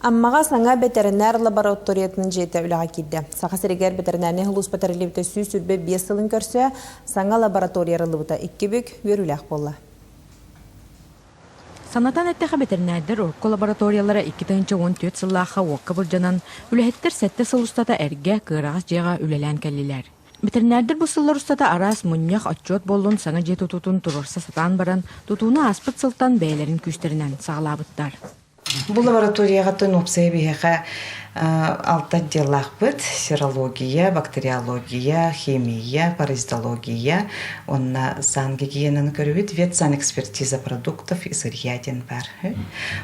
Аммаға саңа ветеринар лабораториятын жете үліға келді. Сақа сірегер ветеринарны хұлыс батарелевті сүй сүрбе 5 сылын көрсе, саңа лабораторияры лыбыта 2 бүк өріләқ болла. Санатан әттіға ветеринардар орко лабораториялары 2-14 сыллаға оққа бұлжанан, үләхеттер сәтті сыл ұстата әрге қырағыз жеға үлелән кәлілер. Ветеринардар бұл сыллар ұстата арас мұннях отчет болуын саңа жет тұтын тұрырса сатан баран, тұтуына аспыт сылтан бәйлерін күштерінен сағалабыттар. Бұл лабораторияға төн опсай бейхе 6 отделлах быт: серология, бактериология, химия, паразитология, онна сан гигиенаны көрүбүт, ветсанэкспертиза продуктов и сырьяден бар.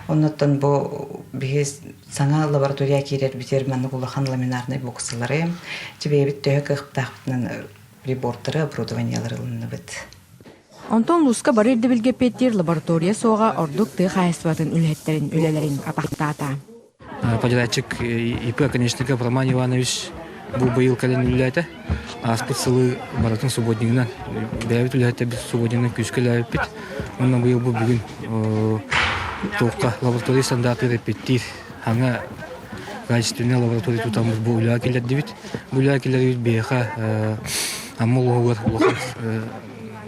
Оннотон бу биз саңа лаборатория кирер битер маны булахан ламинарный боксылары, жебебит төһө кыптактын прибордары, оборудованиялары быт. Онтон луска барырды білге петтер лаборатория соға ордук тыға хайстватын үлеттерін, үлелерін атақтата. Подрядчик ИП Конечника Роман Иванович бұл байыл кәлін үлеті. Аспыт сылы баратын субботнигінен. Бәйбіт үлеті біз субботнигінен күшкел әйіп бит. Онна байыл бұл бүгін тоққа лаборатория стандарты репеттир. Хаңа качественный лаборатория тұтамыз бұл үлеті келеді бит. Бұл үлеті келеді бит бейха аммол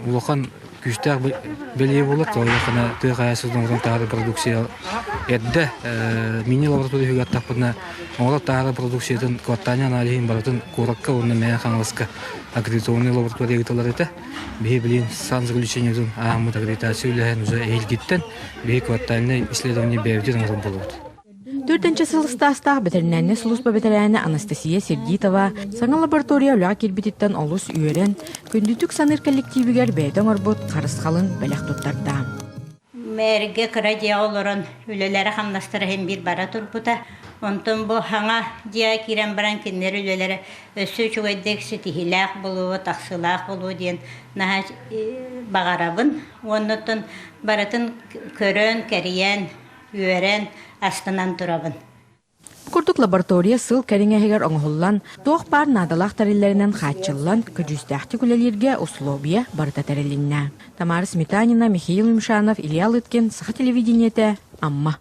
улахан күштәр беле булып, тойлыкны тыгаясыздан тары продукция әддә мини лаборатория гаттапына ола тары продукциядын кваттаня анализин баратын коракка онны мен хаңлыска аккредитованный лаборатория гиталар эте билин сан заключениеден ахмат аккредитацияларын уже элгиттен бе кваттальный исследование бевден болот. 4-нче сылыстастағы ветеринарны служба ветераны Анастасия Сергитова саңа лаборатория үлі келбететтен олыс үйерен көндітік саныр коллективігер бәйдің орбут қарысқалын бәлек тұттарда. Мәрге кыра дия олырын үлелері қамнастыры hem bir бара тұрбыта. Онтын бұл хаңа дия кирен баран кеннер үлелері өсі чугайдек сетихилақ болуы, тақсылақ болуы дейін наға бағарабын. Онытын баратын көрін, кәриян, үйерен, астынан тұрабын. Курдук лаборатория сыл кәріңәгер оңғылан, тоқ бар надалақ тәрелерінен қатчылан көджістәқті күлелерге условия барыта тәрелінна. Тамара Сметанина, Михаил Юмшанов, Илья Лыткин, Саха телевидениеті, Амма.